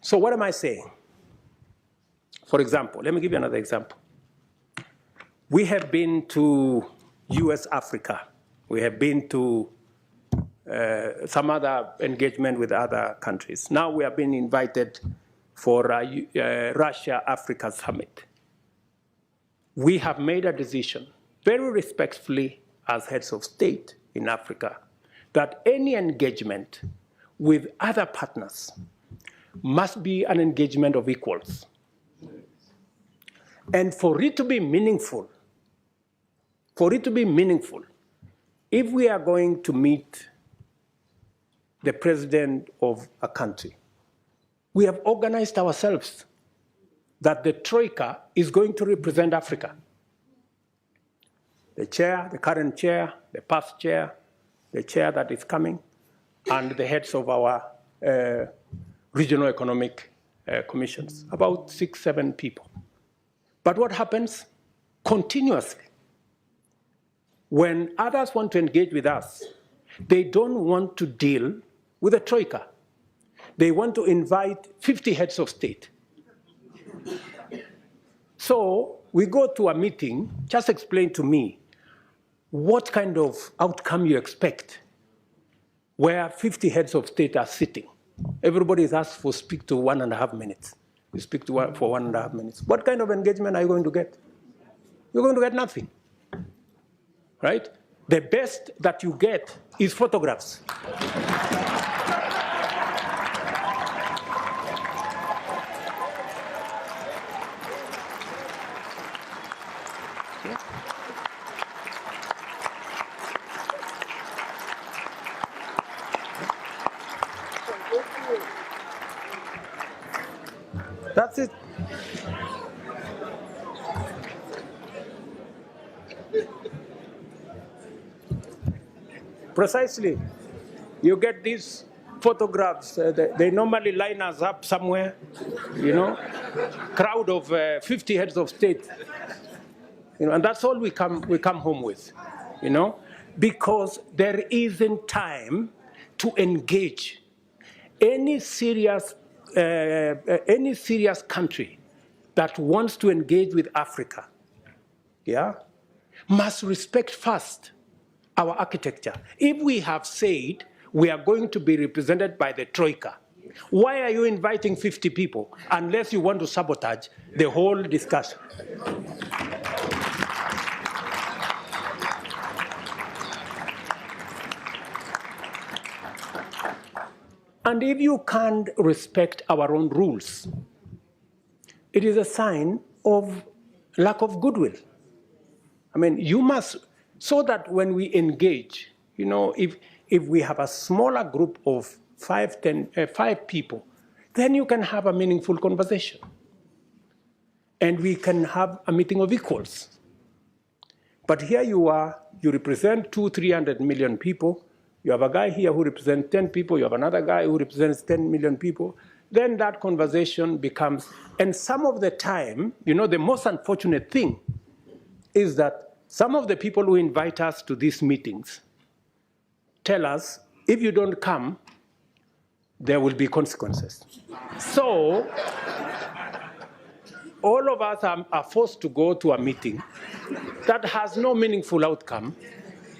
So what am I saying? For example, let me give you another example. We have been to US Africa. We have been to some other engagement with other countries. Now we have been invited for Russia-Africa Summit. We have made a decision, very respectfully as heads of state in Africa, that any engagement with other partners must be an engagement of equals. And for it to be meaningful, if we are going to meet the president of a country, we have organized ourselves that the Troika is going to represent Africa. The chair, the current chair, the past chair, the chair that is coming, and the heads of our regional economic commissions, about 6, 7 people. But what happens? Continuously, when others want to engage with us, they don't want to deal with the Troika. They want to invite 50 heads of state. So we go to a meeting, just explain to me what kind of outcome you expect where 50 heads of state are sitting. Everybody is asked for speak to 1.5 minutes. You speak to for 1.5 minutes. What kind of engagement are you going to get? You're going to get nothing, right? The best that you get is photographs. That's it. Precisely. You get these photographs, they normally line us up somewhere, you know, crowd of 50 heads of state, you know, and that's all we come home with, you know, because there isn't time to engage any serious country that wants to engage with Africa, yeah, must respect first our architecture. If we have said we are going to be represented by the Troika, why are you inviting 50 people unless you want to sabotage the whole discussion? And if you can't respect our own rules, it is a sign of lack of goodwill. I mean, you must, so that when we engage, you know, if we have a smaller group of 5 people, then you can have a meaningful conversation. And we can have a meeting of equals. But here you are, you represent 200-300 million people. You have a guy here who represents 10 people. You have another guy who represents 10 million people. Then that conversation becomes, and some of the time, you know, the most unfortunate thing is that some of the people who invite us to these meetings tell us, if you don't come, there will be consequences. So all of us are forced to go to a meeting that has no meaningful outcome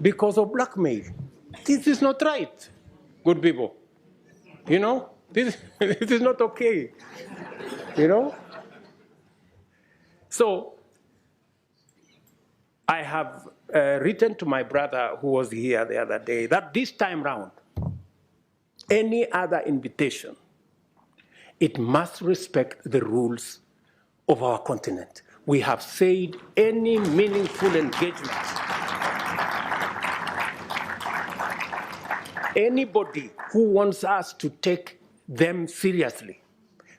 because of blackmail. This is not right, good people. You know, this is not okay, you know? So I have written to my brother who was here the other day that this time round, any other invitation, it must respect the rules of our continent. We have said any meaningful engagement, anybody who wants us to take them seriously,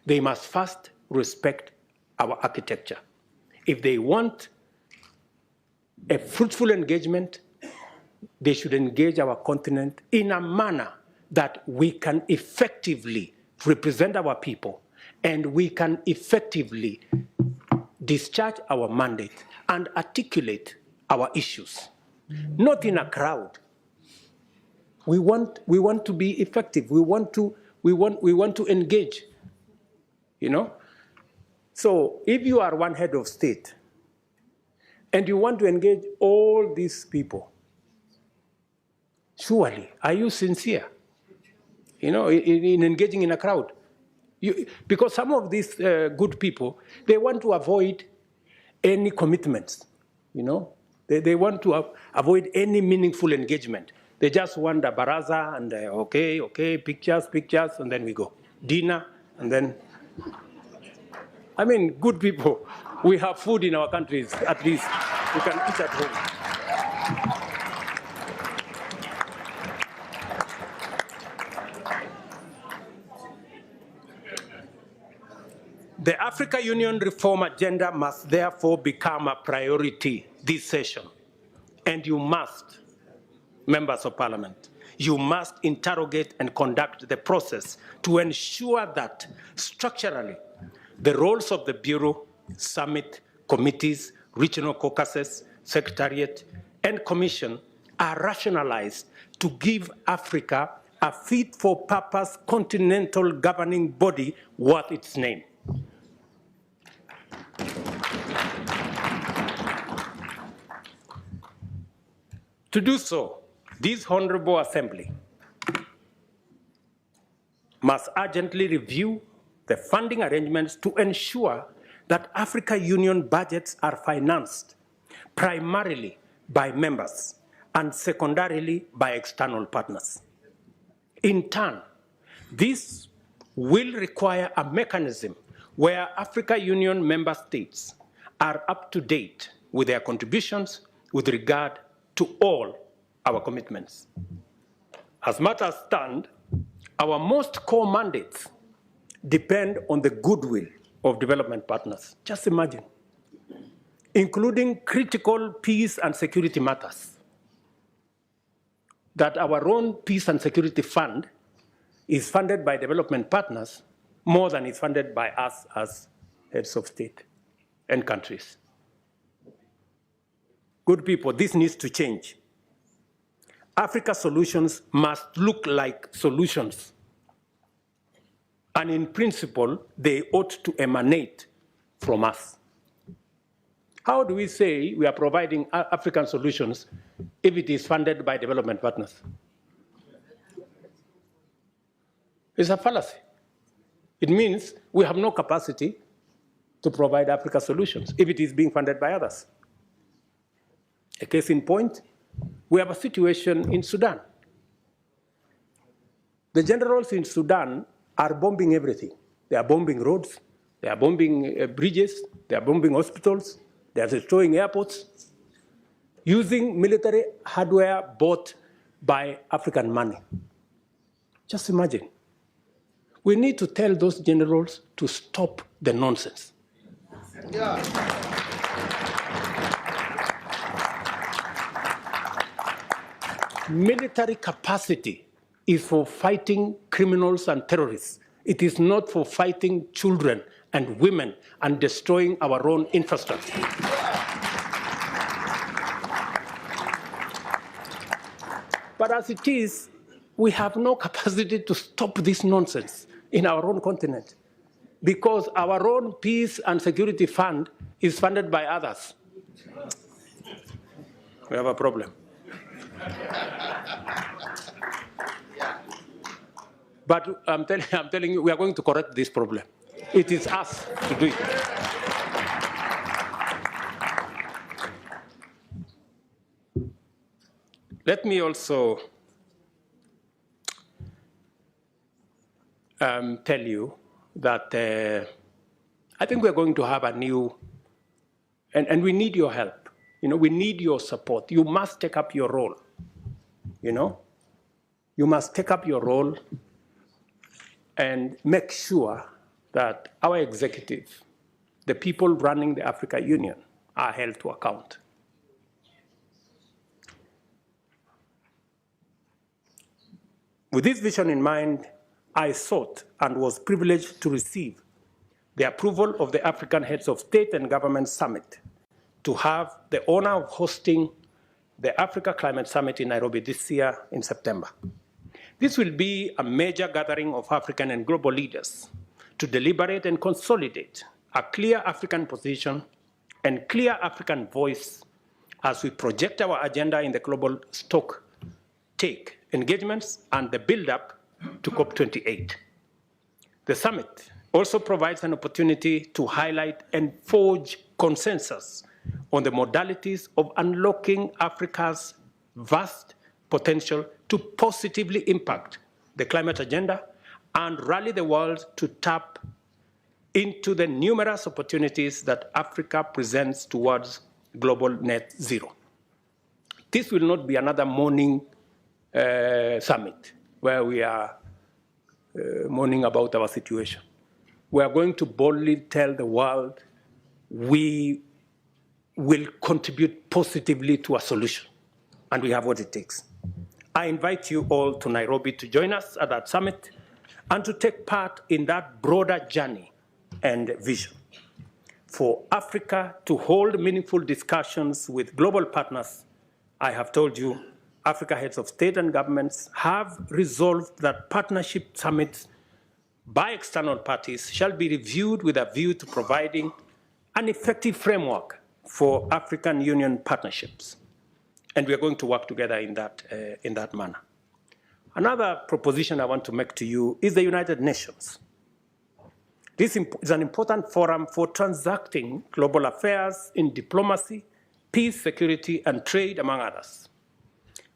they must first respect our architecture. If they want a fruitful engagement, they should engage our continent in a manner that we can effectively represent our people and we can effectively discharge our mandate and articulate our issues, not in a crowd. We want to be effective. We want to engage. you know? So if you are one head of state and you want to engage all these people, surely, are you sincere, you know, in engaging in a crowd? Because some of these good people, they want to avoid any commitments, you know? They want to avoid any meaningful engagement. They just want a baraza and okay, pictures, and then we go. Dinner, and then, I mean, good people. We have food in our countries, at least. We can eat at home. The Africa Union reform agenda must therefore become a priority this session. And you must, members of parliament, you must interrogate and conduct the process to ensure that structurally the roles of the Bureau, Summit, committees, regional caucuses, Secretariat, and Commission are rationalized to give Africa a fit-for-purpose continental governing body worth its name. To do so, this Honorable Assembly must urgently review the funding arrangements to ensure that Africa Union budgets are financed primarily by members and secondarily by external partners. In turn, this will require a mechanism where Africa Union member states are up to date with their contributions with regard to all our commitments. As matters stand, our most core mandates depend on the goodwill of development partners. Just imagine, including critical peace and security matters, that our own peace and security fund is funded by development partners more than is funded by us as heads of state and countries. Good people, this needs to change. Africa solutions must look like solutions. And in principle, they ought to emanate from us. How do we say we are providing African solutions if it is funded by development partners? It's a fallacy. It means we have no capacity to provide Africa solutions if it is being funded by others. A case in point, we have a situation in Sudan. The generals in Sudan are bombing everything. They are bombing roads, they are bombing bridges, they are bombing hospitals, they are destroying airports, using military hardware bought by African money. Just imagine. We need to tell those generals to stop the nonsense. Yeah. Military capacity is for fighting criminals and terrorists. It is not for fighting children and women and destroying our own infrastructure. But as it is, we have no capacity to stop this nonsense in our own continent because our own peace and security fund is funded by others. We have a problem. But I'm telling you, we are going to correct this problem. It is us to do it. Let me also tell you that I think we're going to have a new, and we need your help. You know, we need your support. You must take up your role. You know, you must take up your role and make sure that our executive, the people running the Africa Union, are held to account. With this vision in mind, I sought and was privileged to receive the approval of the African Heads of State and Government Summit to have the honor of hosting the Africa Climate Summit in Nairobi this year in September. This will be a major gathering of African and global leaders to deliberate and consolidate a clear African position and clear African voice as we project our agenda in the global stock take engagements and the build-up to COP28. The summit also provides an opportunity to highlight and forge consensus on the modalities of unlocking Africa's vast potential to positively impact the climate agenda and rally the world to tap into the numerous opportunities that Africa presents towards global net zero. This will not be another morning summit where we are mourning about our situation. We are going to boldly tell the world we will contribute positively to a solution, and we have what it takes. I invite you all to Nairobi to join us at that summit and to take part in that broader journey and vision for Africa to hold meaningful discussions with global partners. I have told you, Africa heads of state and governments have resolved that partnership summits by external parties shall be reviewed with a view to providing an effective framework for African Union partnerships. And we are going to work together in that manner. Another proposition I want to make to you is the United Nations. This is an important forum for transacting global affairs in diplomacy, peace, security, and trade, among others.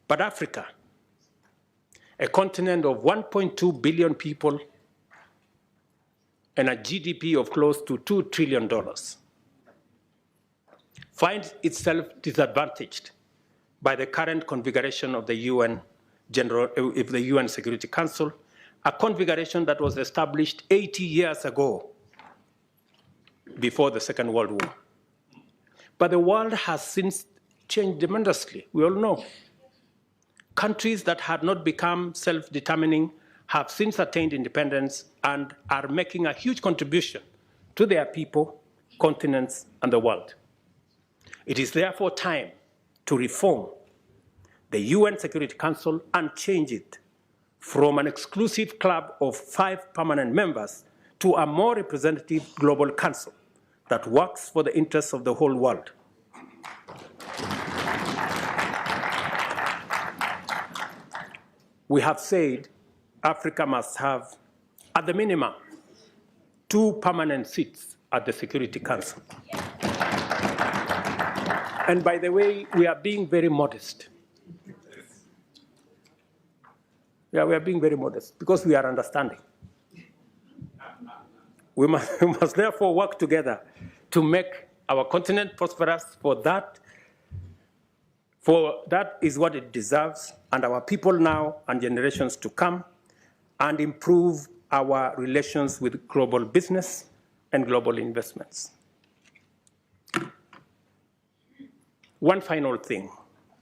But Africa, a continent of 1.2 billion people and a GDP of close to $2 trillion, finds itself disadvantaged by the current configuration of the UN Security Council, a configuration that was established 80 years ago, before the Second World War. But the world has since changed tremendously, we all know. Countries that had not become self-determining have since attained independence and are making a huge contribution to their people, continents, and the world. It is therefore time to reform the UN Security Council and change it from an exclusive club of 5 permanent members to a more representative global council that works for the interests of the whole world. We have said Africa must have, at the minimum, 2 permanent seats at the Security Council. And by the way, we are being very modest. Yeah, we are being very modest because we are understanding. We must therefore work together to make our continent prosperous, for that is what it deserves, and our people now and generations to come, and improve our relations with global business and global investments. One final thing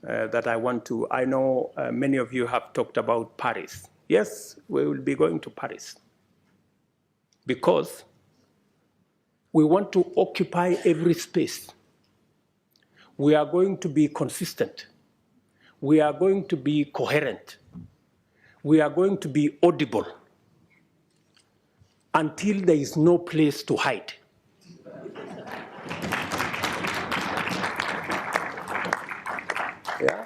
that I know many of you have talked about Paris. Yes, we will be going to Paris because we want to occupy every space. We are going to be consistent. We are going to be coherent. We are going to be audible until there is no place to hide. Yeah?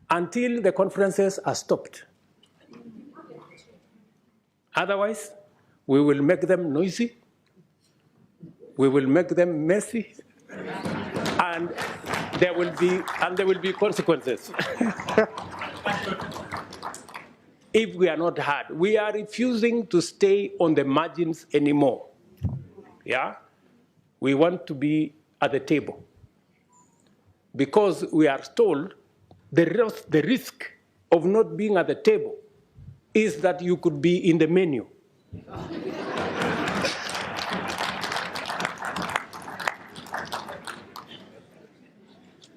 Until the conferences are stopped. Otherwise, we will make them noisy, we will make them messy, and there will be consequences. If we are not heard, we are refusing to stay on the margins anymore. Yeah? We want to be at the table. Because we are told the risk of not being at the table is that you could be in the menu.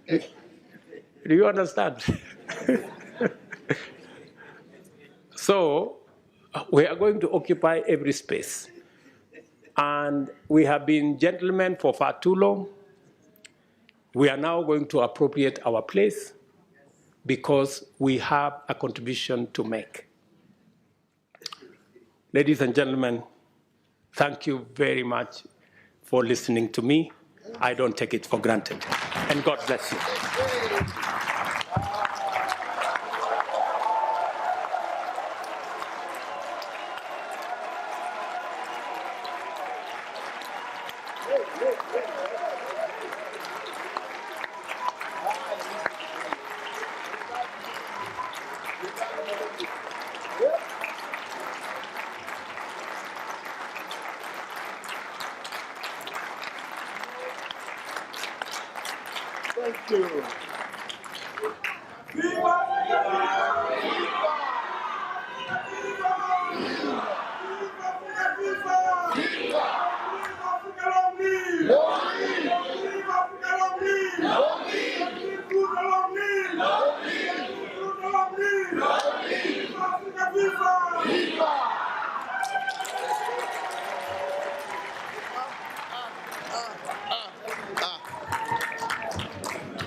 Do you understand? So we are going to occupy every space. And we have been gentlemen for far too long. We are now going to appropriate our place because we have a contribution to make. Ladies and gentlemen, Thank you very much for listening to me. I don't take it for granted. And God bless you. Thank you.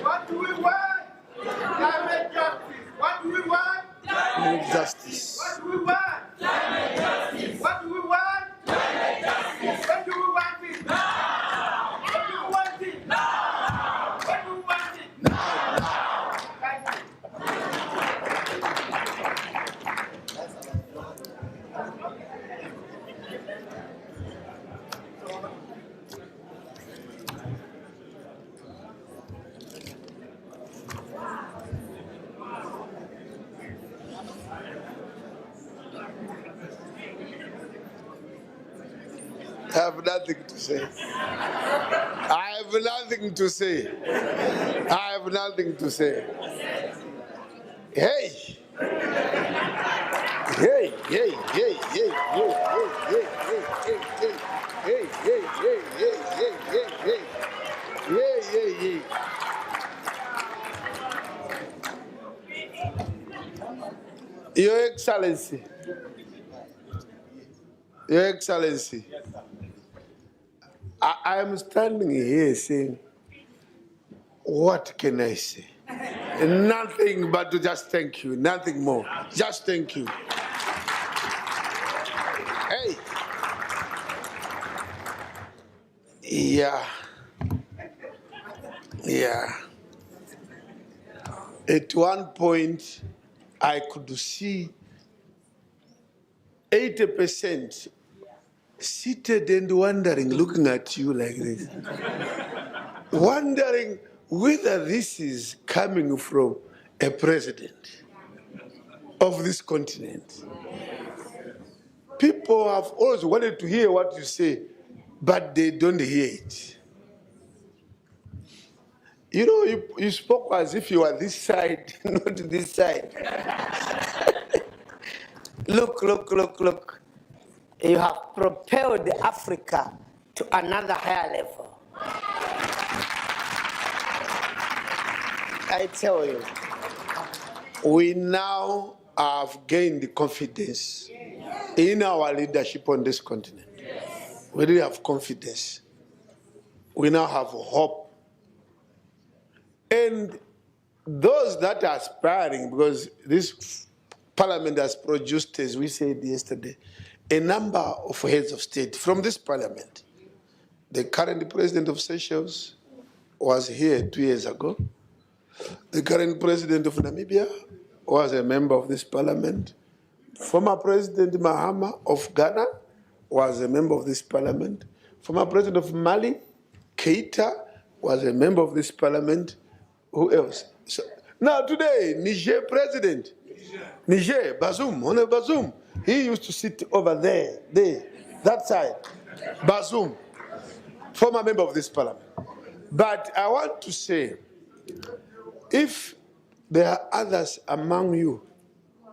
What do we want? Direct justice. What do we want? Direct justice. What do we want? Direct justice. What do we want? Direct justice. When do we want it? Now. When do we want it? Now. When do we want it? Now. Thank you. I have nothing to say. I have nothing to say. I have nothing to say. Hey! Hey, hey, hey, hey, hey, hey, hey, hey, hey, hey, hey, hey, hey, hey, hey, hey, hey, hey. Your Excellency. Your Excellency. I am standing here saying, what can I say? Nothing but to just thank you, nothing more. Just thank you. Hey. Yeah. Yeah. At one point, I could see 80% seated and wondering, looking at you like this. Wondering whether this is coming from a president of this continent. People have always wanted to hear what you say, but they don't hear it. You know, you spoke as if you were this side, not this side. Look, look, look, look. You have propelled Africa to another higher level. I tell you. We now have gained confidence in our leadership on this continent. We really have confidence. We now have hope. And those that are aspiring, because this parliament has produced, as we said yesterday, a number of heads of state from this parliament. The current president of Seychelles was here 2 years ago. The current president of Namibia was a member of this parliament. Former President Mahama of Ghana was a member of this parliament. Former President of Mali, Keita, was a member of this parliament. Who else? So, now today, Niger president, Niger, Bazoum, Honorable Bazoum, he used to sit over there, that side. Bazoum, former member of this parliament. But I want to say, if there are others among you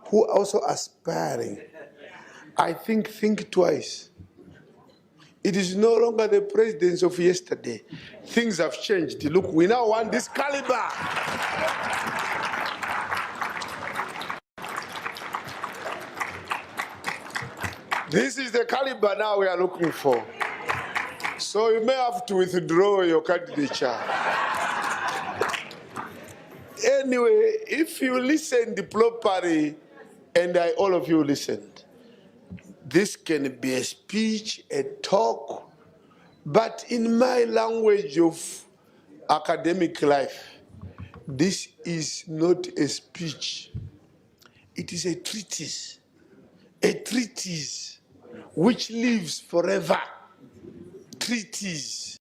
who are also aspiring, I think twice. It is no longer the presidents of yesterday. Things have changed. Look, we now want this caliber. This is the caliber now we are looking for. So you may have to withdraw your candidature. Anyway, if you listened properly, and all of you listened, this can be a speech, a talk, but in my language of academic life, this is not a speech. It is a treatise which lives forever. Treatise.